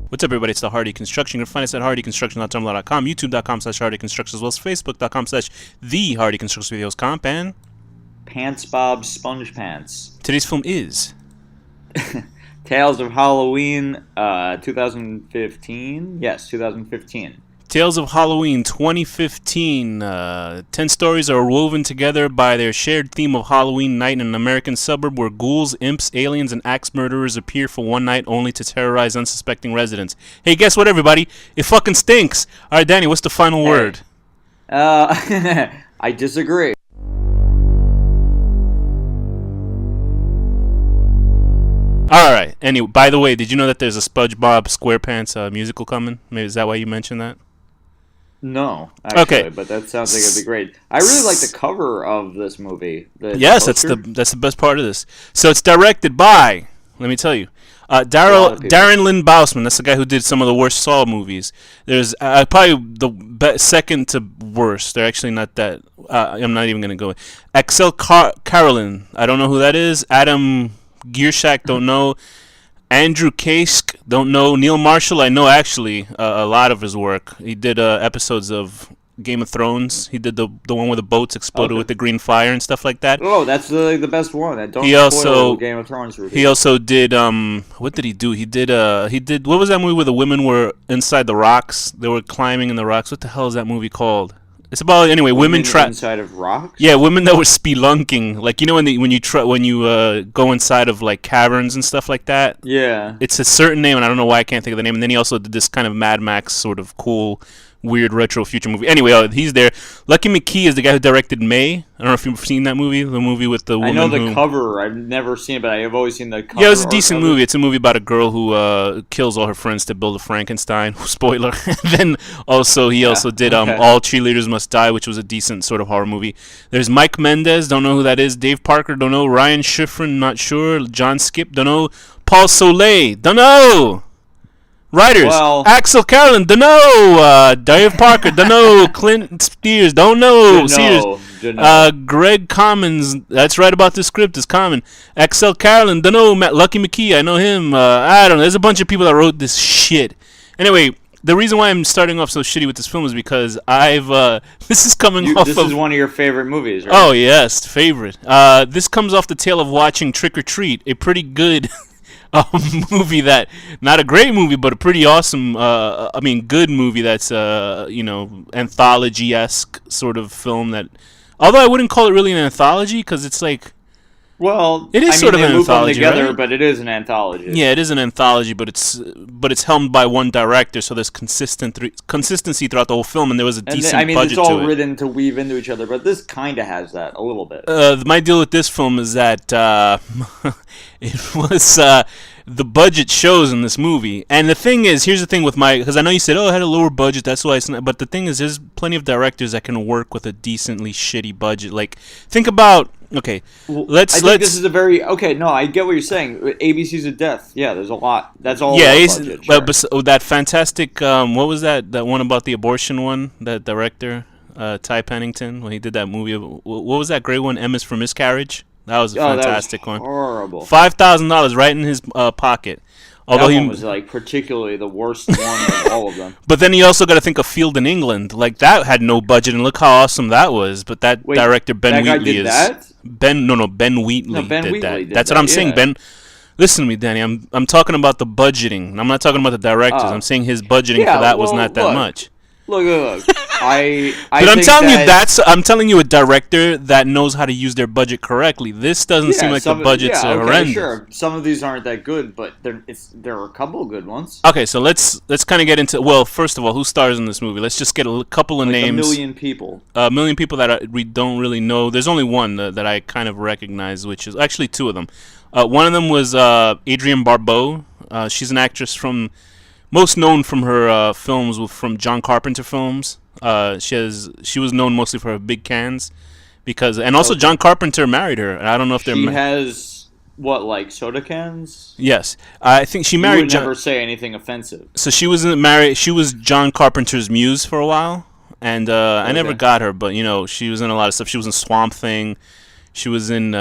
What's up, everybody? It's the Hardy Construction. You can find us at hardyconstruction.tumblr.com, youtube.com/hardyconstruction, as well as facebook.com/the Hardy Construction Videos Comp, and Pants Bob Sponge Pants. Today's film is Tales of Halloween 2015? Yes, 2015. Tales of Halloween 2015. 10 stories are woven together by their shared theme of Halloween night in an American suburb where ghouls, imps, aliens, and axe murderers appear for one night only to terrorize unsuspecting residents. Hey, guess what, everybody? It fucking stinks! Alright, Danny, what's the final word? I disagree. Alright, anyway, by the way, did you know that there's a SpongeBob SquarePants musical coming? Maybe is that why you mentioned that? No, actually, okay. But that sounds like it'd be great. I really like the cover of this movie. Yes, that's the best part of this. So it's directed by, let me tell you, Darren Lynn Bousman. That's the guy who did some of the worst Saw movies. There's probably the second to worst. They're actually not that. I'm not even gonna go. Axel Carolyn. I don't know who that is. Adam Gierschak. Don't know. Andrew Kaisk, don't know. Neil Marshall, I know actually a lot of his work. He did episodes of Game of Thrones. He did the one where the boats exploded with the green fire and stuff like that. Oh, that's the best one. Don't spoil Game of Thrones review. He also did what did he do? He did what was that movie where the women were inside the rocks? They were climbing in the rocks. What the hell is that movie called? It's about women inside of rocks. Yeah, women that were spelunking, like when you go inside of like caverns and stuff like that. Yeah, it's a certain name, and I don't know why I can't think of the name. And then he also did this kind of Mad Max sort of cool, weird retro future movie. Anyway, he's there. Lucky McKee is the guy who directed May. I don't know if you've seen that movie, the movie with the woman. I know the cover. I've never seen it, but I have always seen the cover. Yeah, it was a decent movie. It's a movie about a girl who kills all her friends to build a Frankenstein. Spoiler. And then he also did All Cheerleaders Must Die, which was a decent sort of horror movie. There's Mike Mendez. Don't know who that is. Dave Parker. Don't know. Ryan Schifrin. Not sure. John Skip. Don't know. Paul Soleil. Don't know. Writers, Axel Carolyn, don't know. Dave Parker, don't know. Clint Spears, don't know. Greg Commons, that's right about the script, is Common. Axel Carolyn, don't know. Lucky McKee, I know him. I don't know. There's a bunch of people that wrote this shit. Anyway, the reason why I'm starting off so shitty with this film is because this is coming off of... This is one of your favorite movies, right? Oh, yes, favorite. This comes off the tail of watching Trick or Treat, a pretty good... movie that, not a great movie, but a pretty awesome, good movie that's, anthology-esque sort of film that, although I wouldn't call it really an anthology, because it's like, it is sort of an anthology, together, right? But it is an anthology. Yeah, it is an anthology, but it's helmed by one director, so there's consistency throughout the whole film, and there was a decent budget to it. It's all written to weave into each other, but this kind of has that a little bit. My deal with this film is that it was the budget shows in this movie, and the thing is, here's the thing with because I know you said, it had a lower budget, that's why it's not, but the thing is, there's plenty of directors that can work with a decently shitty budget. Like, think about. Okay, I think this is a very no. I get what you're saying. ABC's of Death. Yeah, there's a lot. That's all. Yeah, budget, sure. That fantastic. What was that? That one about the abortion one. That director, Ty Pennington, when he did that movie. What was that great one? M is for Miscarriage. That was a fantastic one. Horrible. $5,000 right in his pocket. Although that one was like particularly the worst one of all of them. But then you also got to think of Field in England. Like that had no budget, and look how awesome that was. But that director Ben Wheatley is that? Ben Wheatley did that. That's what I'm saying. Ben, listen to me, Danny. I'm talking about the budgeting. I'm not talking about the directors. I'm saying his budgeting for that was not that much. Look. I'm telling you a director that knows how to use their budget correctly. This doesn't seem like the budgets are horrendous. Sure. Some of these aren't that good, but there are a couple of good ones. Okay, so let's kind of get into. Well, first of all, who stars in this movie? Let's just get a couple of names. A million people. A million people that we don't really know. There's only one that I kind of recognize, which is actually two of them. One of them was Adrienne Barbeau. She's an actress most known from her films from John Carpenter films. She was known mostly for her big cans, and also John Carpenter married her. And I don't know if she has like soda cans. Yes, I think she married. You would never say anything offensive. So she was married. She was John Carpenter's muse for a while, and I never got her, but she was in a lot of stuff. She was in Swamp Thing. She was in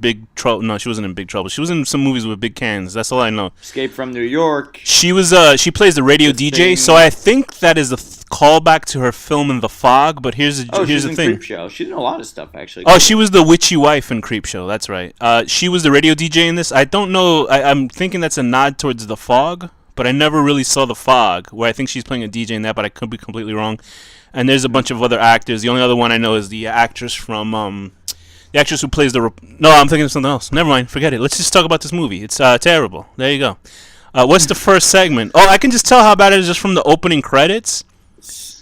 Big Trouble. No, she wasn't in Big Trouble. She was in some movies with big cans. That's all I know. Escape from New York. She was she plays the radio The DJ. Thing. So I think that is a callback to her film in The Fog. But here's the she's in thing. Creepshow. She's in a lot of stuff actually. Oh, she was the witchy wife in Creepshow. That's right. She was the radio DJ in this. I don't know. I'm thinking that's a nod towards The Fog, but I never really saw The Fog, where I think she's playing a DJ in that, but I could be completely wrong. And there's a bunch of other actors. The only other one I know is the actress from the actress who plays the. No, I'm thinking of something else. Never mind. Forget it. Let's just talk about this movie. It's terrible. There you go. What's the first segment? Oh, I can just tell how bad it is just from the opening credits.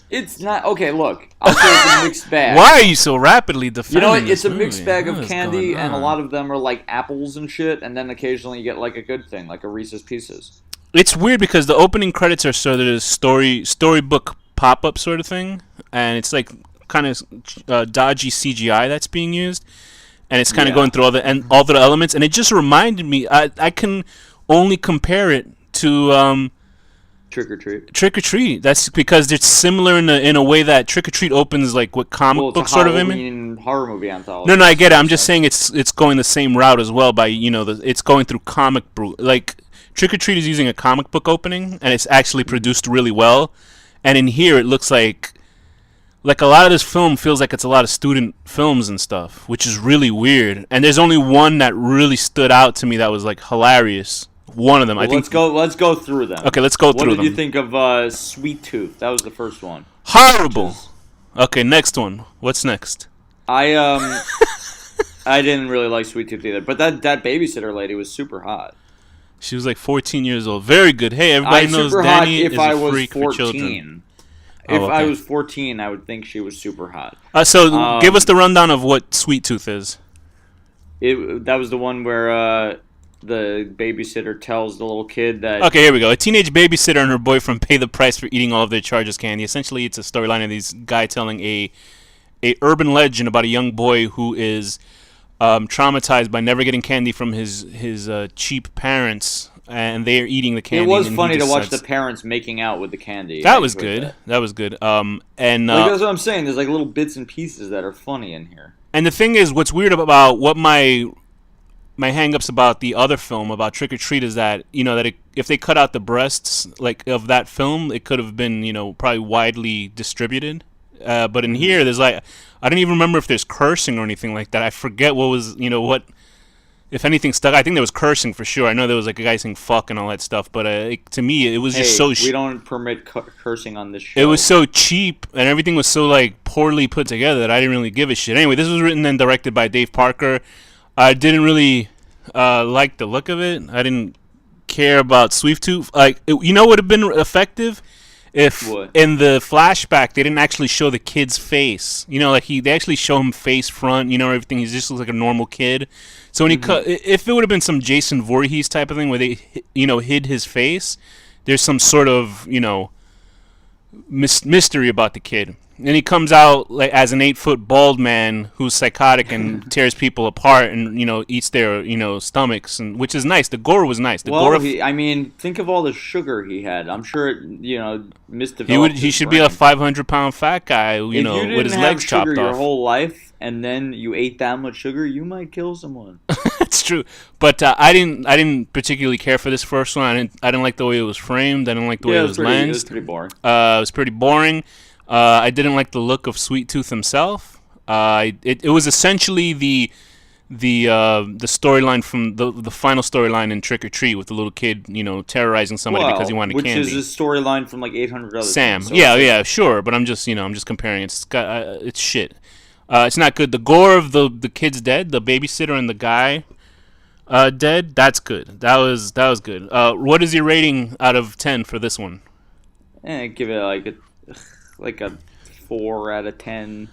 It's not okay. Look, I'll say it's a mixed bag. Why are you so rapidly defending? You know what? It's a movie? mixed bag What of is candy, going and a on? lot of them are like apples and shit. And then occasionally you get like a good thing, like a Reese's Pieces. It's weird because the opening credits are sort of this storybook pop-up sort of thing, and it's like kind of dodgy CGI that's being used, and it's kind of going through all the elements, and it just reminded me. I can only compare it to Trick or Treat. Trick or Treat. That's because it's similar in a way that Trick or Treat opens like with comic Well, it's book a sort of image. Halloween horror movie anthology. No, I get it. I'm just saying it's going the same route as well by it's going through like Trick or Treat is using a comic book opening, and it's actually produced really well. And in here, it looks like a lot of this film feels like it's a lot of student films and stuff, which is really weird. And there's only one that really stood out to me that was like hilarious. One of them, Well, I think. Let's go through them. Okay, let's go through them. What did you think of Sweet Tooth? That was the first one. Horrible. Okay, next one. What's next? I didn't really like Sweet Tooth either, but that babysitter lady was super hot. She was like 14 years old. Very good. Hey, everybody knows super Danny hot if is I a was freak 14. for children. If Oh, I okay. was 14, I would think she was super hot. So give us the rundown of what Sweet Tooth is. That was the one where the babysitter tells the little kid that. Okay, here we go. A teenage babysitter and her boyfriend pay the price for eating all of their Chargers candy. Essentially, it's a storyline of these guy telling a urban legend about a young boy who is traumatized by never getting candy from his cheap parents, and they are eating the candy. It was and funny he to watch the decides- parents making out with the candy. That was good. That was good. And Like, that's what I'm saying. There's like little bits and pieces that are funny in here. and the thing is, what's weird about what my hang-ups about the other film about Trick or Treat is that if they cut out the breasts like of that film, it could have been probably widely distributed. But in here, there's like I don't even remember if there's cursing or anything like that. I forget what was what if anything stuck. I think there was cursing for sure. I know there was like a guy saying fuck and all that stuff. But to me, it was just so. We don't permit cursing on this show. It was so cheap and everything was so like poorly put together that I didn't really give a shit. Anyway, this was written and directed by Dave Parker. I didn't really like the look of it. I didn't care about Sweet Tooth. Like, what would have been effective if in the flashback they didn't actually show the kid's face. Like they actually show him face front. Everything. He just looks like a normal kid. So when if it would have been some Jason Voorhees type of thing where they hid his face, there's some sort of mystery about the kid. And he comes out like as an 8-foot bald man who's psychotic and tears people apart and eats their stomachs, and which is nice. The gore was nice. Think of all the sugar he had. I'm sure it misdeveloped. He should be a 500-pound fat guy with his legs chopped off. Your whole life and then you ate that much sugar, you might kill someone. That's true, but I didn't particularly care for this first one. I didn't like the way it was framed. I didn't like the way it was lensed. It was pretty boring. It was pretty boring. I didn't like the look of Sweet Tooth himself. It was essentially the storyline from the final storyline in Trick or Treat with the little kid, terrorizing somebody because he wanted candy. Which is a storyline from like 800 other Sam. things, so Sure, but I'm just comparing. It's shit. It's not good. The gore of the kid's dead, the babysitter and the guy dead. That's good. That was good. What is your rating out of 10 for this one? Give it like a 4 out of 10.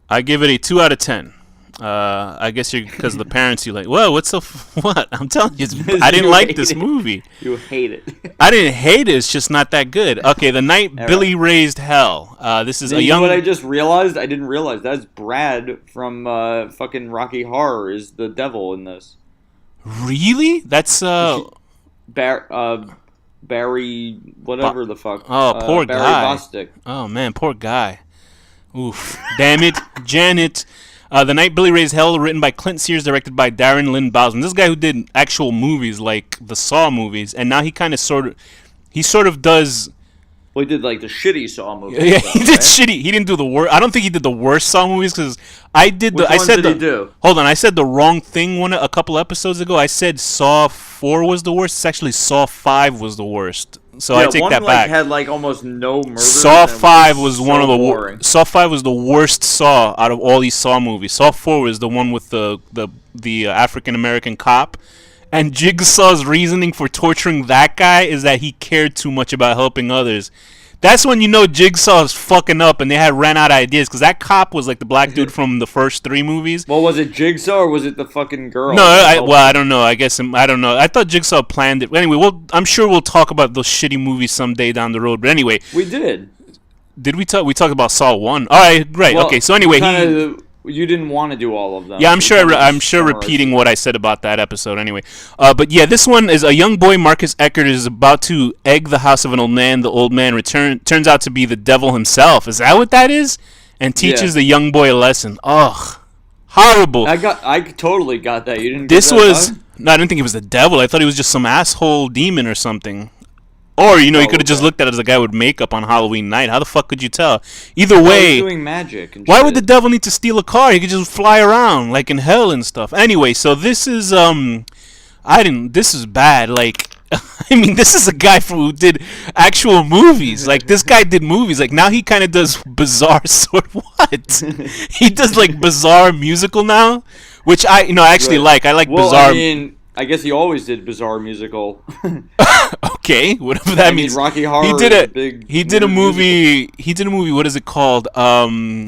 I give it a 2 out of 10. I guess because of the parents, you're like, whoa, what? I'm telling you, I didn't like this movie. You hate it. I didn't hate it. It's just not that good. Okay, The Night Billy Raised Hell. This is a young. What I just realized? I didn't realize that's Brad from fucking Rocky Horror is the devil in this. Really? That's Barry, whatever the fuck. Oh, poor Barry guy. Bostic. Oh man, poor guy. Oof. Damn it, Janet. The Night Billy Raised Hell, written by Clint Sears, directed by Darren Lynn Bousman. This guy who did actual movies like the Saw movies, and now he kind of sort of does. Well, he did like the shitty Saw movies. Yeah, he did shitty. He didn't do the worst. I don't think he did the worst Saw movies because I did the. Which I ones said did he do? Hold on, I said the wrong thing a couple episodes ago. I said Saw 4 was the worst. It's actually Saw 5 was the worst. So I take that back. Had like almost no murder. Saw 5 was one of the Saw 5 was the worst Saw out of all these Saw movies. Saw 4 was the one with the African American cop. And Jigsaw's reasoning for torturing that guy is that he cared too much about helping others. That's when you know Jigsaw's fucking up and they had ran out of ideas because that cop was like the black dude from the first 3 movies. Well, was it Jigsaw or was it the fucking girl? No, I don't know. I don't know. I thought Jigsaw planned it. Anyway, I'm sure we'll talk about those shitty movies someday down the road. But anyway, we did. Did we talk? We talked about Saw 1. All right, great. Well, okay, so anyway, you didn't want to do all of them. Yeah, I'm sure repeating what I said about that episode anyway. But yeah, this one is a young boy, Marcus Eckert, is about to egg the house of an old man. The old man turns out to be the devil himself. Is that what that is? And teaches the young boy a lesson. Ugh. Horrible. I totally got that. You didn't This was... No, I didn't think it was the devil. I thought he was just some asshole demon or something. Or, you could have just looked at it as a guy with makeup on Halloween night. How the fuck could you tell? Either way... He's doing magic and why would the devil need to steal a car? He could just fly around, like in hell and stuff. Anyway, so this is, this is bad. Like, I mean, this is a guy who did actual movies. Like, this guy did movies. Like, now he kind of does bizarre sort of what? He does, like, bizarre musical now, which I actually like. I like bizarre... I guess he always did bizarre musical. Okay, whatever that means. Rocky Horror. He did a movie. He did a movie. What is it called? Oh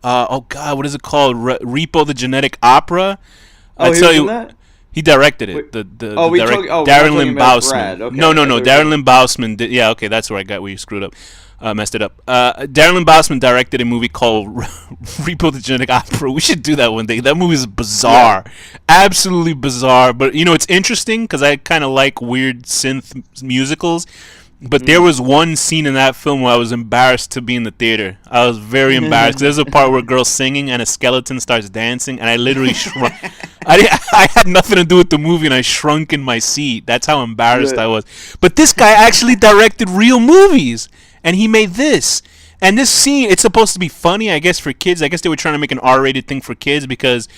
God, what is it called? Repo the Genetic Opera. I tell you, that? He directed it. Darren Lynn Bousman. Okay. No. Darren Lynn Bousman did. Yeah, okay, that's where I got where you screwed up. Messed it up. Darren Lynn Bousman directed a movie called Repo the Genetic Opera. We should do that one day. That movie is bizarre. Yeah. Absolutely bizarre. But, it's interesting because I kind of like weird synth musicals. But there was one scene in that film where I was embarrassed to be in the theater. I was very embarrassed. There's a part where a girl's singing and a skeleton starts dancing, and I literally shrunk. I had nothing to do with the movie, and I shrunk in my seat. That's how embarrassed I was. But this guy actually directed real movies. And he made this. And this scene, it's supposed to be funny, I guess, for kids. I guess they were trying to make an R-rated thing for kids because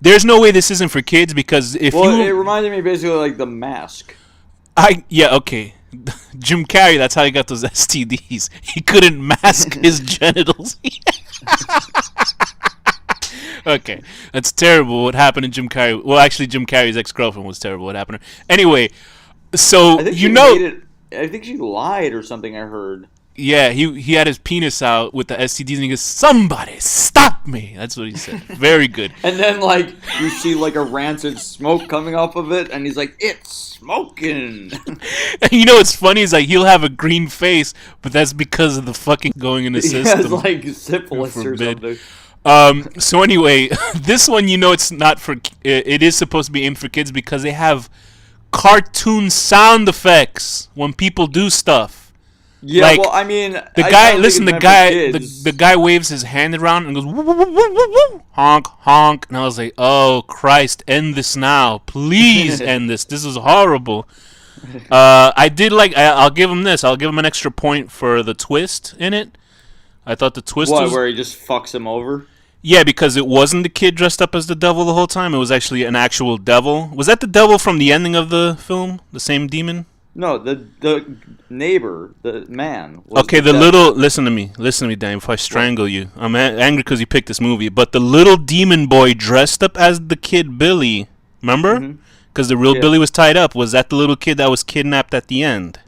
there's no way this isn't for kids because if it reminded me basically like The Mask. Okay. Jim Carrey, that's how he got those STDs. He couldn't mask his genitals. Okay. That's terrible what happened to Jim Carrey. Well, actually, Jim Carrey's ex-girlfriend was terrible what happened to her. Anyway, so, I think she lied or something, I heard. Yeah, he had his penis out with the STDs and he goes, "Somebody stop me." That's what he said. Very good. And then you see a rancid smoke coming off of it and he's like, "It's smoking." And what's funny is he'll have a green face, but that's because of the fucking going in the system. He has like syphilis or something. So anyway, this one it's not for it is supposed to be aimed for kids because they have cartoon sound effects when people do stuff. Yeah, well, I mean, the guy waves his hand around and goes woo, woo, woo, woo, woo, honk honk, and I was like, "Oh Christ, end this now, please end this. This is horrible." I did I'll give him this. I'll give him an extra point for the twist in it. I thought the twist was where he just fucks him over. Yeah, because it wasn't the kid dressed up as the devil the whole time. It was actually an actual devil. Was that the devil from the ending of the film? The same demon? No, the neighbor, the man. Okay, listen to me, Dan, before I strangle you. I'm angry because you picked this movie. But the little demon boy dressed up as the kid Billy, remember? Because the real Billy was tied up. Was that the little kid that was kidnapped at the end?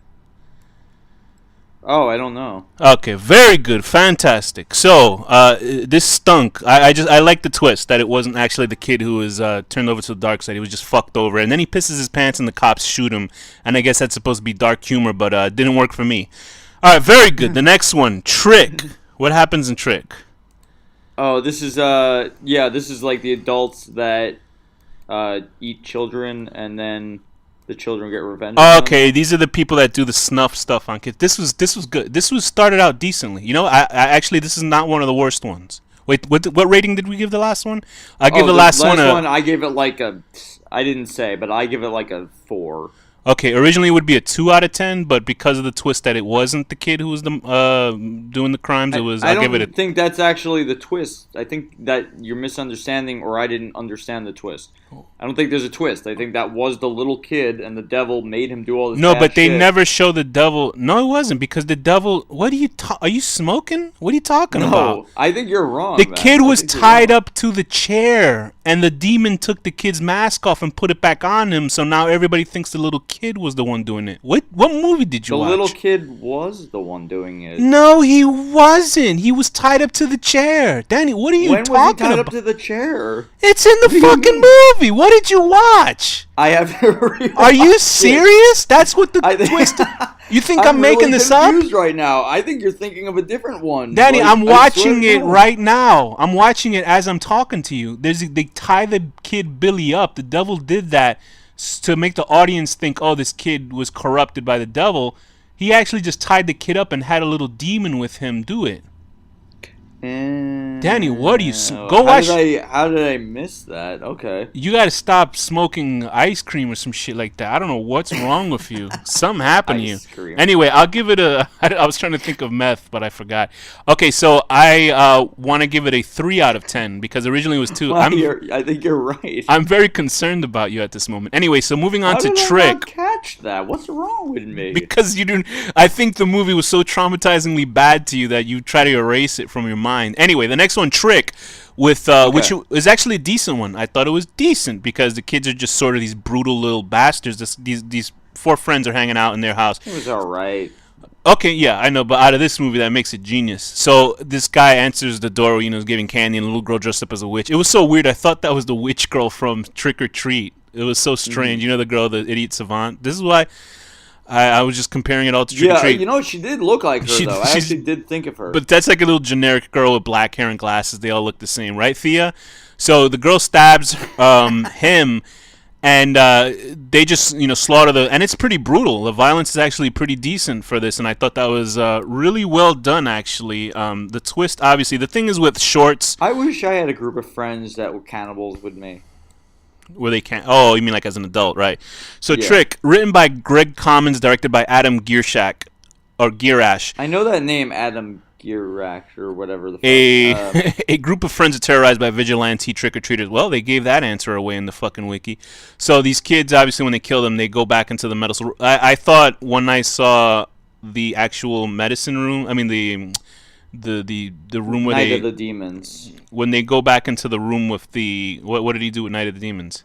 Oh, I don't know. Okay, very good, fantastic. So, this stunk. I like the twist that it wasn't actually the kid who was turned over to the dark side. He was just fucked over, and then he pisses his pants, and the cops shoot him. And I guess that's supposed to be dark humor, but it didn't work for me. All right, very good. The next one, Trick. What happens in Trick? Oh, this is like the adults that eat children, and then the children get revenge. Okay, these are the people that do the snuff stuff on kids. This was good. This was started out decently. I actually, this is not one of the worst ones. Wait, what rating did we give the last one? I gave Oh, the the last last one one, I gave it like a. I didn't say, but I give it like a 4. Okay, originally it would be a 2 out of 10, but because of the twist that it wasn't the kid who was doing the crimes, it was. I I'll give it a. don't think that's actually the twist. I think that you're misunderstanding, or I didn't understand the twist. I don't think there's a twist. I think that was the little kid, and the devil made him do all this. No, bad but they shit. never show the devil. No, it wasn't because the devil. What are you? Are you smoking? What are you talking about? No, I think you're wrong. The man. kid I was think you're tied wrong. up to the chair, and the demon took the kid's mask off and put it back on him. So now everybody thinks the little kid was the one doing it. What movie did you The watch? little kid was the one doing it. No, he wasn't. He was tied up to the chair. Danny, what are you When was he talking tied about? up to the chair? It's in the do you fucking mean? movie. What did you watch? I have to rewatch Are you it. serious? That's what the I think, twist. You think I'm really making this up? confused right now. I think you're thinking of a different one. Danny, Like, I'm I swear watching to it God. right now. I'm watching it as I'm talking to you. They tie the kid Billy up. The devil did that to make the audience think, oh, this kid was corrupted by the devil. He actually just tied the kid up and had a little demon with him do it. Danny, what are you? Go watch. How did I miss that? Okay. You gotta stop smoking ice cream or some shit like that. I don't know what's wrong with you. Something happened to you. Ice cream. Anyway, I'll give it a. I was trying to think of meth, but I forgot. Okay, so I want to give it a 3 out of 10 because originally it was 2. Well, I think you're right. I'm very concerned about you at this moment. Anyway, so moving on How to did I Trick. not catch that? What's wrong with me? Because you didn't. I think the movie was so traumatizingly bad to you that you try to erase it from your mind. Anyway, the next one, Trick, with which is actually a decent one. I thought it was decent because the kids are just sort of these brutal little bastards. These 4 friends are hanging out in their house. It was alright. Okay, yeah, I know, but out of this movie, that makes it genius. So this guy answers the door, is giving candy, and a little girl dressed up as a witch. It was so weird. I thought that was the witch girl from Trick or Treat. It was so strange. You know the girl, the idiot savant. This is why I was just comparing it all to Trick or Treat. She did look like her, though. I actually did think of her. But that's like a little generic girl with black hair and glasses. They all look the same, right, Thea? So the girl stabs him, and they just slaughter the. And it's pretty brutal. The violence is actually pretty decent for this, and I thought that was really well done. Actually, the twist, obviously, the thing is with shorts I wish I had a group of friends that were cannibals with me. where they can't. Oh, you mean like as an adult, right? So Yeah. Trick, written by Greg Commons, directed by Adam Giershak or Gierash. I know that name, Adam Gierak or whatever the fuck. A group of friends are terrorized by vigilante trick-or-treaters. Well, they gave that answer away in the fucking wiki. So these kids, obviously, when they kill them, they go back into the medicine. I thought when I saw the actual medicine room, I mean the room where Night of the Demons. when they go back into the room with the what did he do with Night of the Demons?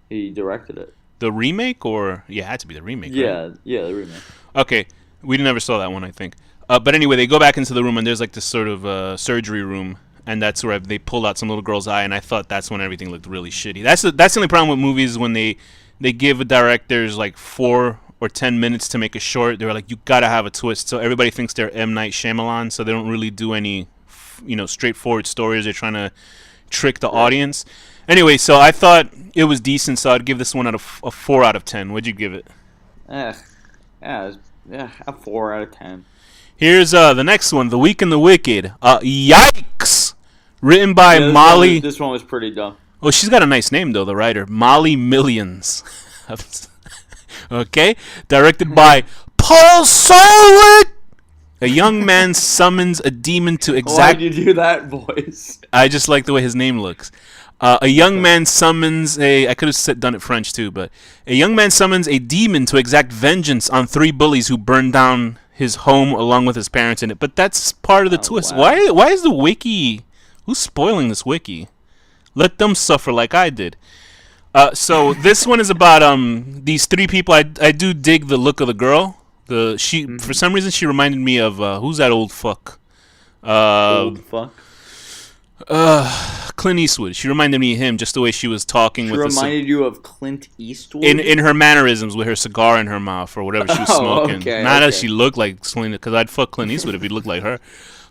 He directed it. The remake, or it had to be the remake. Right? Yeah, the remake. Okay, we never saw that one, I think. But anyway, they go back into the room, and there's like this sort of surgery room, and that's where they pulled out some little girl's eye, and I thought that's when everything looked really shitty. That's the only problem with movies when they give directors like 4 or 10 minutes to make a short. They're like, you gotta have a twist, so everybody thinks they're M. Night Shyamalan, so they don't really do any, straightforward stories. They're trying to trick the audience. Anyway, so I thought it was decent, so I'd give this one a 4 out of 10. What'd you give it? Yeah, a 4 out of 10. Here's the next one, The Weak and the Wicked. Yikes! Written by Molly. This one was pretty dumb. Oh, she's got a nice name though, the writer, Molly Millions. Okay, directed by Paul Solid. A young man summons a demon to Why'd you do that voice? I just like the way his name looks. A young man summons I could have done it French too, but a young man summons a demon to exact vengeance on 3 bullies who burned down his home along with his parents in it. But that's part of the twist. Wow. Why is the wiki? Who's spoiling this wiki? Let them suffer like I did. So this one is about these 3 people. I do dig the look of the girl. For some reason she reminded me of who's that old fuck? Old fuck. Clint Eastwood. She reminded me of him, just the way she was talking. She with reminded you of Clint Eastwood? in her mannerisms, with her cigar in her mouth or whatever she was smoking. Okay, Not as she looked like Selena, because I'd fuck Clint Eastwood if he looked like her.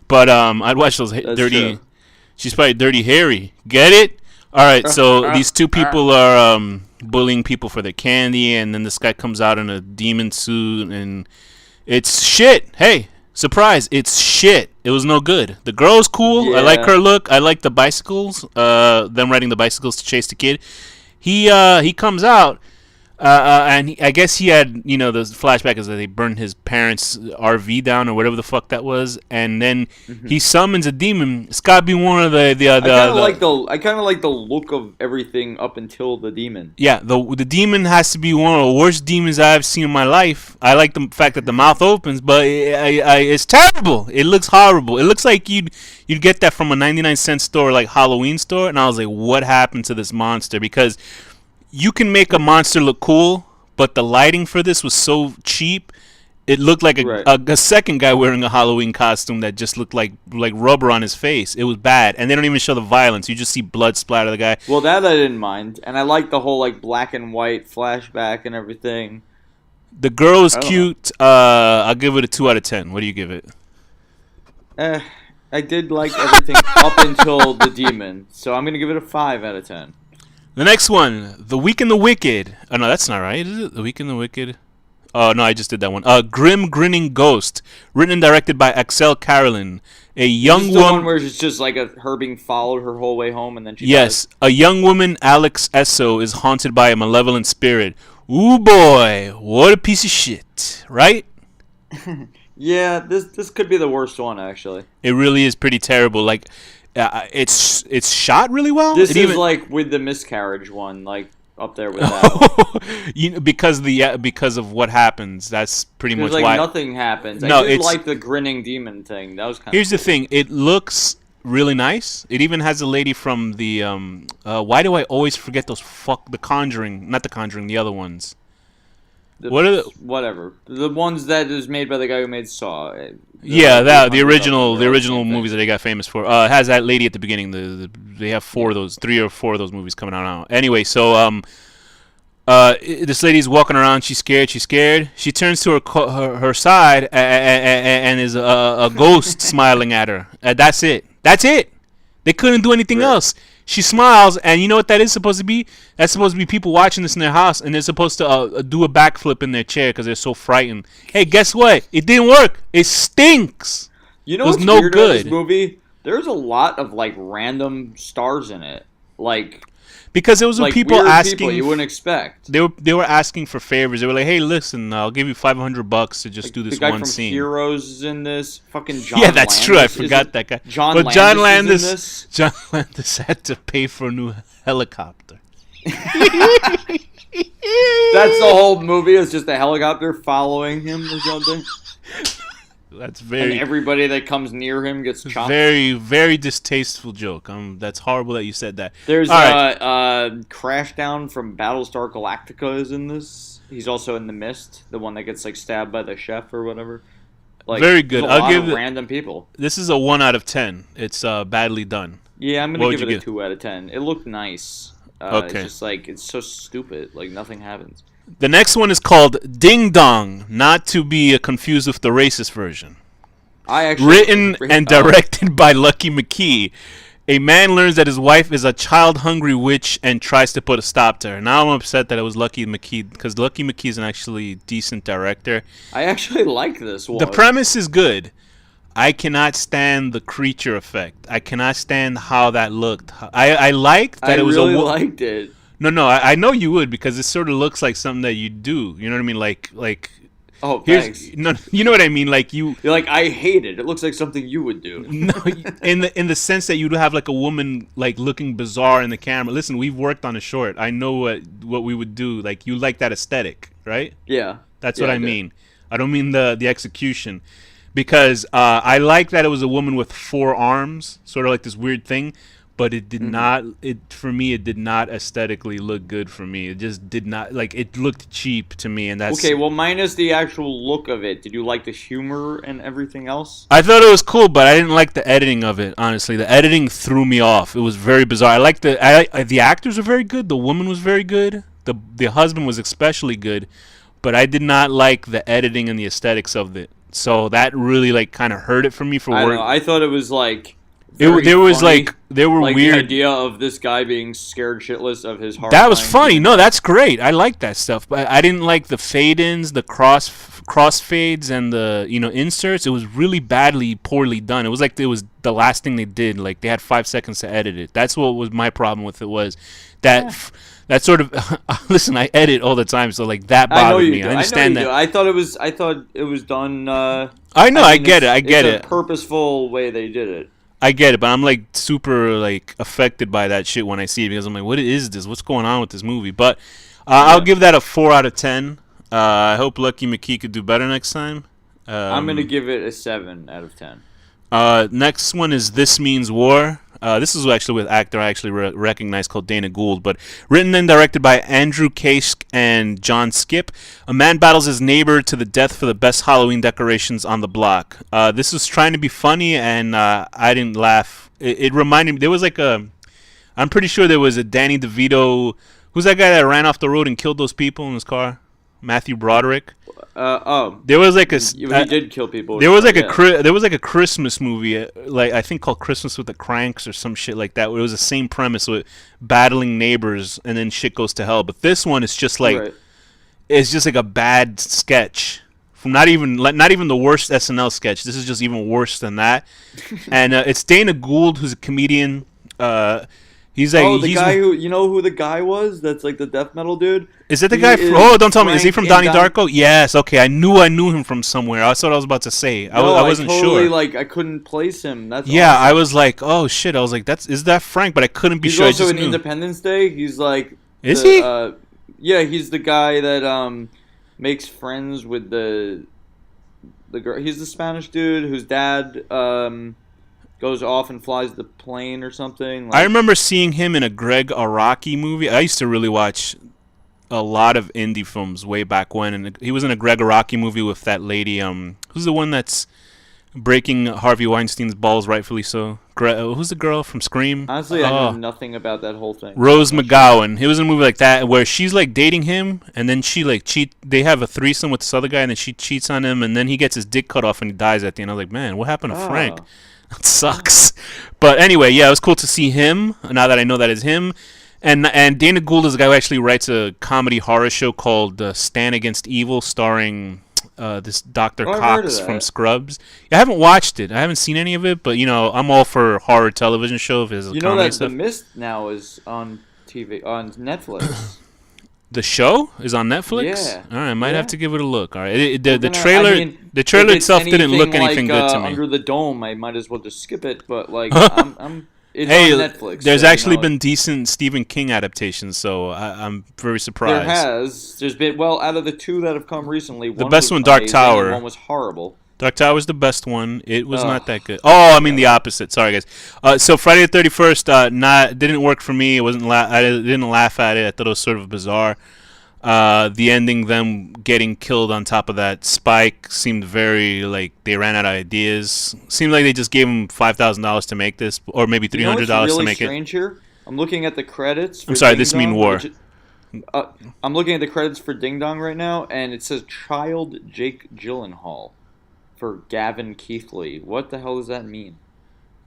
But I'd watch those dirty. True. She's probably Dirty Harry. Get it? All right. So these 2 people are bullying people for their candy, and then this guy comes out in a demon suit, and it's shit. Hey. Surprise! It's shit. It was no good. The girl's cool. I like Yeah. her look. I like the bicycles. Them riding the bicycles to chase the kid. He comes out. And I guess he had, the flashback is that they burned his parents' RV down or whatever the fuck that was, and then he summons a demon. It's gotta be one of the I kind of like the look of everything up until the demon. yeah, the demon has to be one of the worst demons I've seen in my life. I like the fact that the mouth opens, but it's terrible. It looks horrible. It looks like you'd get that from a 99-cent store, like Halloween store, and I was like, what happened to this monster? Because you can make a monster look cool, but the lighting for this was so cheap. It looked like Right. a second guy wearing a Halloween costume that just looked like rubber on his face. It was bad, and they don't even show the violence. You just see blood splatter the guy. Well, that I didn't mind, and I like the whole like black and white flashback and everything. The girl is I don't cute. I'll give it a 2 out of 10. What do you give it? I did like everything up until the demon, so I'm gonna give it a 5 out of 10. The next one, The Weak and the Wicked. Oh no, that's not right, is it? The Weak and the Wicked. Oh no, I just did that one. Grim Grinning Ghost, written and directed by Axel Carolyn. A young This is the one woman. where it's just like her being followed her whole way home, and then she Yes, a young woman, Alex Esso, is haunted by a malevolent spirit. Ooh boy, what a piece of shit, right? dies. Yeah, this could be the worst one actually. It really is pretty terrible. Like, it's shot really well. This It is even- like with the miscarriage one, like up there with that. because of what happens. That's pretty much Because like why. nothing happens. No, I did it's- like the grinning demon thing. That was kind Here's of the thing. It looks really nice. It even has a lady from the why do I always forget those The Conjuring, not The Conjuring, the other ones. What are the- whatever the ones that is made by the guy who made Saw? Yeah, the original same movies that they got famous for. It has that lady at the beginning. They have 3 or 4 of those movies coming out now. Anyway, so this lady's walking around. She's scared. She turns to her side and is a ghost smiling at her. That's it. They couldn't do anything else. She smiles, and you know what that is supposed to be? That's supposed to be people watching this in their house, and they're supposed to do a backflip in their chair because they're so frightened. Hey, guess what? It didn't work. It stinks. You know It was what's no weird about this good. movie? There's a lot of like random stars in it, like Because it was like people weird asking. people you wouldn't expect. They were asking for favors. They were like, "Hey, listen, I'll give you $500 to just do The this guy one from scene." Heroes is in this. Fucking John. Yeah, that's true. I Landis forgot is- that guy. John But Landis John is Landis, in this. John Landis had to pay for a new helicopter. That's the whole movie. It's just a helicopter following him or something, That's and very, everybody that comes near him gets chopped. very, very distasteful joke. That's horrible that you said that. There's All right. Crashdown from Battlestar Galactica is in this. He's also in The Mist, the one that gets like stabbed by the chef or whatever. Like, Very good. there's a I'll lot give of it- random people. This is a 1 out of 10. It's badly done. Yeah, I'm What gonna would give you it a give? 2 out of 10. It looked nice. Okay. It's just like it's so stupid. Like nothing happens. The next one is called Ding Dong, not to be confused with the racist version. I actually Written and directed by Lucky McKee. A man learns that his wife is a child-hungry witch and tries to put a stop to her. Now I'm upset that it was Lucky McKee because Lucky McKee is an actually decent director. I actually like this one. The premise is good. I cannot stand the creature effect. I cannot stand how that looked. I liked that I it was really a liked it. No, I know you would because it sort of looks like something that you do. You know what I mean? Like Oh, here's thanks. no, you know what I mean? Like you. You're like, I hate it. It looks like something you would do. No, in the sense that you'd have like a woman like looking bizarre in the camera. Listen, we've worked on a short. I know what we would do. Like you like that aesthetic, right? Yeah. That's Yeah, what I do. mean. I don't mean the execution, because I like that it was a woman with 4 arms, sort of like this weird thing. But it did not. For me, it did not aesthetically look good for me. It just did not. Like it looked cheap to me, and that's Okay, well, minus the actual look of it, did you like the humor and everything else? I thought it was cool, but I didn't like the editing of it. Honestly, the editing threw me off. It was very bizarre. I like the actors were very good. The woman was very good. The husband was especially good, but I did not like the editing and the aesthetics of it. So that really like kind of hurt it for me for I don't work. know. I thought it was like very there was funny. there were Like the weird. idea of this guy being scared shitless of his That was horrifying funny. human No, life. that's great. I like that stuff, but I didn't like the fade-ins, the crossfades, and the inserts. It was really poorly done. It was like it was the last thing they did. Like they had 5 seconds to edit it. That's what was my problem with it. Was that that sort of listen? I edit all the time, so like that I know bothered you me. do. I I know understand you that. do. I thought it was done. I know. I mean, get it. I get it's it. a purposeful way they did it. I get it, but I'm like super like affected by that shit when I see it because I'm like, what is this? What's going on with this movie? But I'll give that a 4 out of 10. I hope Lucky McKee could do better next time. I'm gonna give it a 7 out of 10. Next one is This Means War. This is actually with actor I actually recognize called Dana Gould, but written and directed by Andrew Kaisk and John Skip. A man battles his neighbor to the death for the best Halloween decorations on the block. This was trying to be funny, and I didn't laugh. It reminded me, there was like I'm pretty sure there was a Danny DeVito. Who's that guy that ran off the road and killed those people in his car? Matthew Broderick. There was like he did kill people. There was like there was like a Christmas movie, like I think called Christmas with the Cranks or some shit like that. Where it was the same premise with battling neighbors and then shit goes to hell. But this one is just like it's just like a bad sketch from not even the worst SNL sketch. This is just even worse than that. And it's Dana Gould, who's a comedian. He's like guy who the guy was? That's like the death metal dude. Is it the guy? Don't tell me. Is he from Donnie Darko? Yes. Okay, I knew him from somewhere. That's what I was about to say. I wasn't totally, sure. Like I couldn't place him. That's yeah. awesome. I was like, oh shit. I was like, is that Frank? But I couldn't be He's sure. also I just in knew. Independence Day. He's like he? Yeah, he's the guy that makes friends with the girl. He's the Spanish dude whose dad goes off and flies the plane or something. I remember seeing him in a Greg Araki movie. I used to really watch a lot of indie films way back when, and he was in a Greg Araki movie with that lady. Who's the one that's breaking Harvey Weinstein's balls, rightfully so? Who's the girl from Scream? Honestly, I know nothing about that whole thing. Rose McGowan. He was in a movie like that where she's like dating him, and then she like they have a threesome with this other guy, and then she cheats on him, and then he gets his dick cut off and he dies at the end. I was like, man, what happened to Frank? That sucks. But anyway, yeah, it was cool to see him. Now that I know that is him, and Dana Gould is the guy who actually writes a comedy horror show called Stand Against Evil, starring this Dr. Cox from Scrubs. I haven't watched it. I haven't seen any of it, but I'm all for horror television show. If it's that stuff. The Mist now is on TV on Netflix. The show is on Netflix. Yeah. All right, I might have to give it a look. All right, the trailer itself didn't look anything good to me. Under the Dome, I might as well just skip it. But like, it's on Netflix. There's actually been decent Stephen King adaptations, so I'm very surprised. There's been out of the two that have come recently. The best one, Dark Tower. One was horrible. Dark Tower was the best one. It was not that good. Oh, I mean the opposite. Sorry, guys. So Friday the 31st, didn't work for me. It wasn't. I didn't laugh at it. I thought it was sort of bizarre. The ending, them getting killed on top of that spike, seemed very like they ran out of ideas. Seemed like they just gave them $5,000 to make this, or maybe $300 to make it. Strange here. I'm looking at the credits. I'm sorry. This Mean War. I'm looking at the credits for Ding Dong right now, and it says Child Jake Gyllenhaal for Gavin Keithley. What the hell does that mean?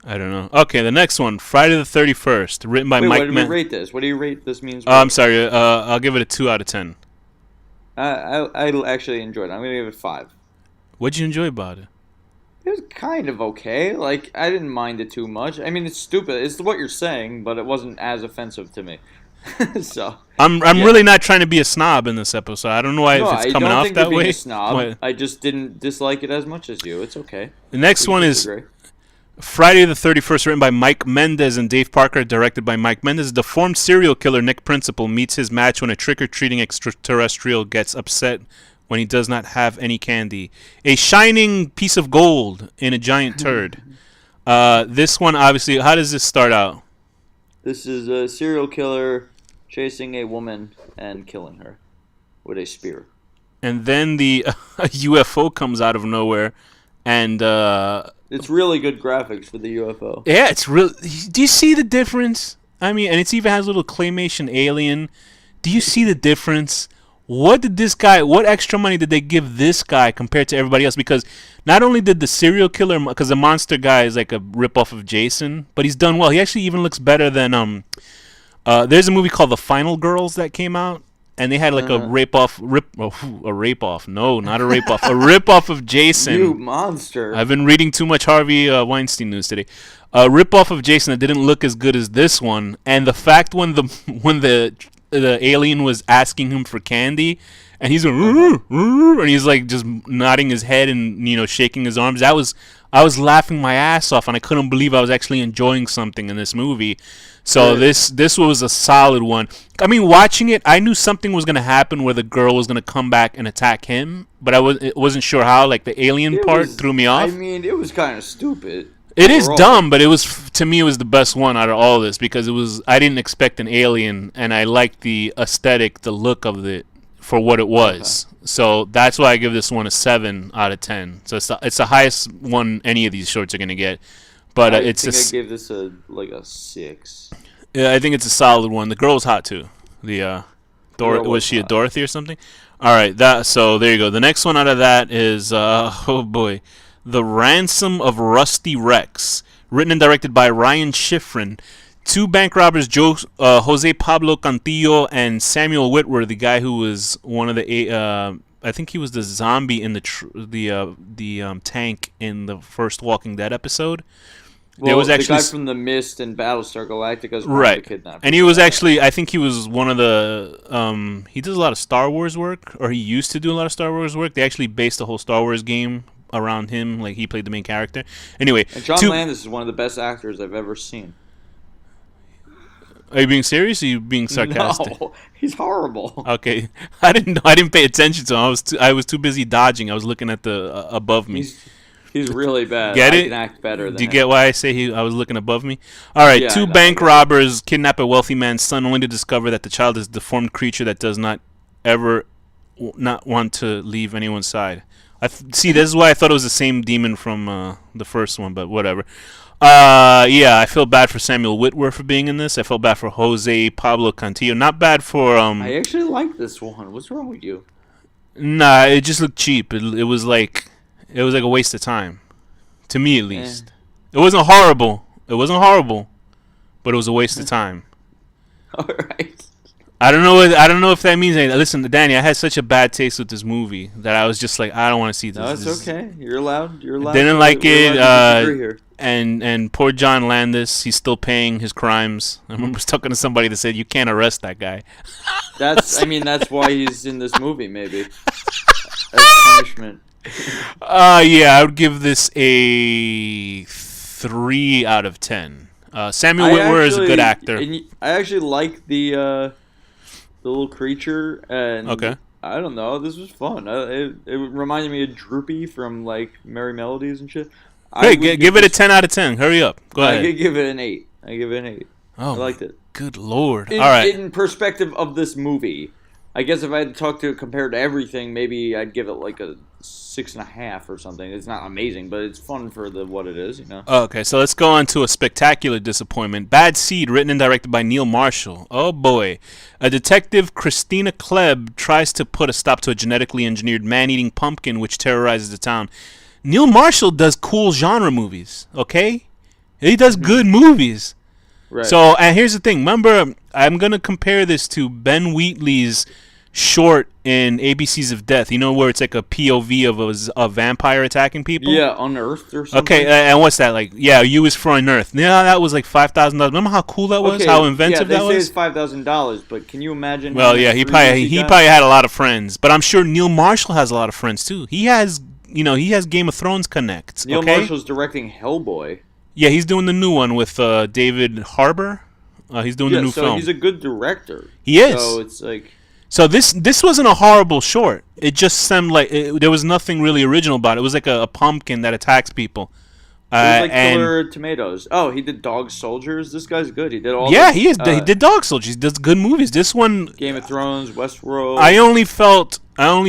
I don't know. Okay, the next one, Friday the 31st, written by Mike. What do you rate this? What do you rate This Means? I'm sorry. I'll give it a 2 out of 10. I actually enjoyed it. I'm gonna give it 5. What'd you enjoy about it? It was kind of okay. Like I didn't mind it too much. I mean, it's stupid. It's what you're saying, but it wasn't as offensive to me. So I'm really not trying to be a snob in this episode. I don't know why if it's coming off that way. A snob. I just didn't dislike it as much as you. It's okay. The next one is Friday the 31st, written by Mike Mendez and Dave Parker, directed by Mike Mendez. A deformed serial killer Nick Principal meets his match when a trick-or-treating extraterrestrial gets upset when he does not have any candy. A shining piece of gold in a giant turd. This one, obviously, how does this start out? This is a serial killer chasing a woman and killing her with a spear. And then a UFO comes out of nowhere, and it's really good graphics for the UFO. Yeah, it's real. Do you see the difference? I mean, and it even has a little claymation alien. Do you see the difference? what extra money did they give this guy compared to everybody else? Because not only did the serial killer, because the monster guy is like a ripoff of Jason, but he's done well. He actually even looks better than there's a movie called The Final Girls that came out, and they had like a rape off, no, not a rape off, a rip off of Jason. You monster! I've been reading too much Harvey Weinstein news today. A rip off of Jason that didn't look as good as this one, and the fact when the alien was asking him for candy, and he's like, and he's like just nodding his head and shaking his arms. I was laughing my ass off, and I couldn't believe I was actually enjoying something in this movie. So this was a solid one. I mean, watching it, I knew something was gonna happen where the girl was gonna come back and attack him, but I wasn't sure how. Like the alien part threw me off. I mean, it was kind of stupid. It is dumb, but to me it was the best one out of all this because I didn't expect an alien, and I liked the aesthetic, the look of it for what it was. Okay. So that's why I give this one a 7 out of 10. So it's the highest one any of these shorts are gonna get. But I gave this a 6. Yeah, I think it's a solid one. The girl was hot too. Was she a Dorothy or something? All right, so there you go. The next one out of that is oh boy, The Ransom of Rusty Rex, written and directed by Ryan Schifrin. 2 bank robbers, Jose Pablo Cantillo and Samuel Whitwer, the guy who was one of the I think he was the zombie in the tank in the first Walking Dead episode. Well, there was actually the guy from The Mist and Battlestar Galactica, right? And he was actually, I think he was one of the. He does a lot of Star Wars work, or he used to do a lot of Star Wars work. They actually based the whole Star Wars game around him, like he played the main character. Anyway, and John Landis is one of the best actors I've ever seen. Are you being serious? Or are you being sarcastic? No, he's horrible. Okay, I didn't pay attention to him. I was too busy dodging. I was looking at the above me. He's really bad. Get it? I can act better than Do you get why I say I was looking above me? All right, yeah, 2 bank robbers kidnap a wealthy man's son only to discover that the child is a deformed creature that does not ever not want to leave anyone's side. See, this is why I thought it was the same demon from the first one, but whatever. Yeah, I feel bad for Samuel Whitwer for being in this. I felt bad for Jose Pablo Cantillo. Not bad for I actually like this one. What's wrong with you? Nah, it just looked cheap. It was like a waste of time, to me at least. It wasn't horrible. But it was a waste of time. All right. I don't know if that means anything. Listen, Danny, I had such a bad taste with this movie that I was just like, I don't want to see this. No, it's okay. You're allowed. Didn't like it. And poor John Landis, he's still paying his crimes. I remember talking to somebody that said you can't arrest that guy. That's why he's in this movie, maybe as punishment. Yeah, I would give this a 3 out of 10. Samuel Whitwer is a good actor. I actually like the little creature, and okay. I don't know, this was fun. It reminded me of Droopy from like Merry Melodies and shit. Hey, give it a 10 out of 10. Hurry up. Go ahead. I give it an 8. Oh, I liked it. Good Lord. All right. In perspective of this movie, I guess if I had to talk to it compared to everything, maybe I'd give it like a 6.5 or something. It's not amazing, but it's fun for what it is, Okay, so let's go on to a spectacular disappointment. Bad Seed, written and directed by Neil Marshall. Oh boy. A detective, Christina Klebb, tries to put a stop to a genetically engineered man-eating pumpkin which terrorizes the town. Neil Marshall does cool genre movies, okay? He does good movies. Right. So, and here's the thing. Remember, I'm going to compare this to Ben Wheatley's short in ABCs of Death. You know, where it's like a POV of a vampire attacking people? Yeah, Unearthed or something. Okay, and what's that like? Yeah, U is for Unearthed. Yeah, that was like $5,000. Remember how cool that was? Okay, how inventive that was? Yeah, they say it's $5,000, but can you imagine? Well, yeah, he probably had a lot of friends. But I'm sure Neil Marshall has a lot of friends, too. He has Game of Thrones connects. Neil Marshall's directing Hellboy. Yeah, he's doing the new one with David Harbour. He's doing the new film. So he's a good director. He is. So it's like. So this wasn't a horrible short. It just seemed like there was nothing really original about it. It was like a pumpkin that attacks people. It was like Killer Tomatoes. Oh, he did Dog Soldiers. This guy's good. He did all. Yeah, he is. He did Dog Soldiers. He does good movies. This one. Game of Thrones, Westworld. I only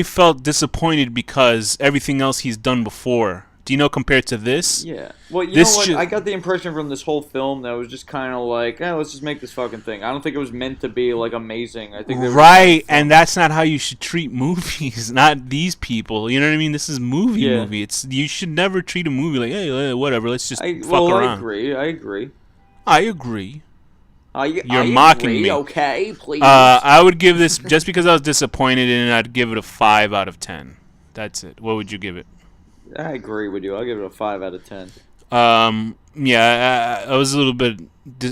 felt disappointed because everything else he's done before Do you know compared to this? Yeah. Well, you know This what? should I got the impression from this whole film that it was just kind of like, let's just make this fucking thing. I don't think it was meant to be like amazing. I think they were just having right, and fun. that's not how you should treat movies. Not these people. You know what I mean? This is Yeah. movie. It's you should never treat a movie like, hey, whatever. Let's just I fuck well, I around. agree. I agree. I agree. I You're mocking agree. me. Okay, please. I would give this just because I was disappointed in it. I'd give it a 5 out of 10. That's it. What would you give it? I agree with you. I'll give it a 5 out of 10. Yeah, I was a little bit.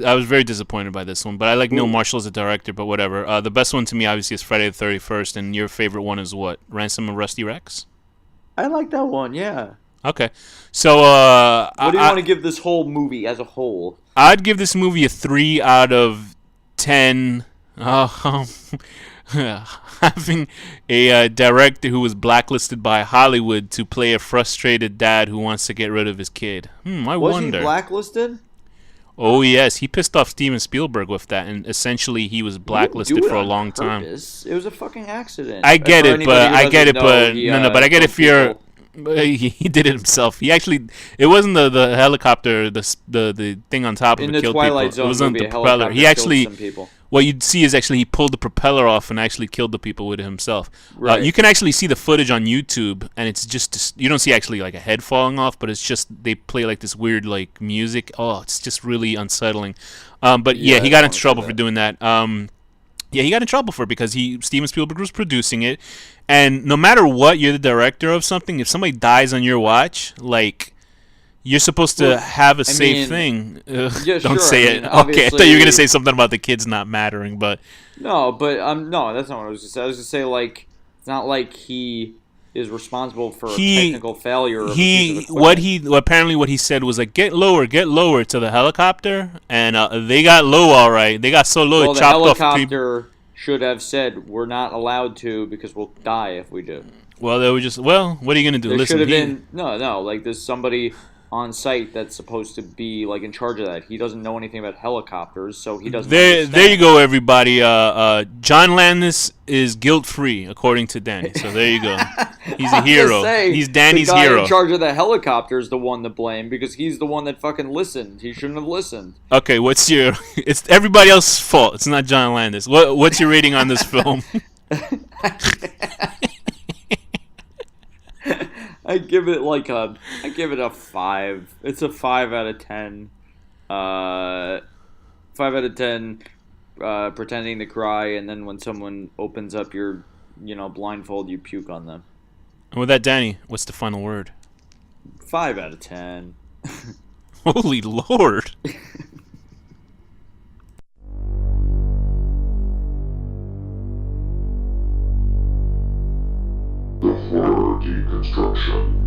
I was very disappointed by this one, but I like Neil Ooh, Marshall as a director. But whatever. The best one to me, obviously, is Friday the 31st, and your favorite one is what? Ransom of Rusty Rex. I like that one. Yeah. Okay, so What do you want to give this whole movie as a whole? I'd give this movie a 3 out of 10. Um, having a director who was blacklisted by Hollywood to play a frustrated dad who wants to get rid of his kid. I Was he wonder. blacklisted? Oh yes, he pissed off Steven Spielberg with that, and essentially he was He didn't blacklisted do it for a on long time. purpose. It was a fucking accident. I get For it, anybody but who I get doesn't it, know, but he, no, but I get it killed if you're. people. He did it himself. He actually, it wasn't the helicopter, the thing on top of In it the killed Twilight people. It Zone wasn't movie, the a propeller. helicopter He actually, killed some people. what you'd see is actually he pulled the propeller off and actually killed the people with it himself. Right. You can actually see the footage on YouTube, and it's just you don't see actually like a head falling off, but it's just they play like this weird like music. Oh, it's just really unsettling. But yeah, Yeah, he I got don't in want to see trouble for that. doing that. Yeah, he got in trouble for it because Steven Spielberg was producing it, and no matter what, you're the director of something. If somebody dies on your watch, like you're supposed to Well, have a I safe mean, thing. yeah, Don't sure. say I it. mean, Okay, I thought you were gonna obviously, say something about the kids not mattering, but no, but no, that's not what I was going to say. I was going to say like it's not like he is responsible for a he technical failure of a piece of equipment. apparently what he said was like get lower to the helicopter, and they got low all right. They got so low Well, it the chopped off people. helicopter should have said we're not allowed to because we'll die if we do. Well, they were just well. What are you gonna do? There Listen, should have been no. Like there's somebody on site that's supposed to be like in charge of that. He doesn't know anything about helicopters, so he doesn't there you understand. go, everybody. John Landis is guilt free according to Danny. So there you go. He's a I'm just hero. saying, He's Danny's the guy hero. in charge of the helicopter is the one to blame because he's the one that fucking listened. He shouldn't have listened. Okay, what's your? It's everybody else's fault. It's not John Landis. What's your rating on this film? I give it a 5. It's a 5 out of 10. 5 out of 10. Pretending to cry, and then when someone opens up your, blindfold, you puke on them. And with that, Danny, what's the final word? 5 out of 10. Holy Lord! The horror deconstruction.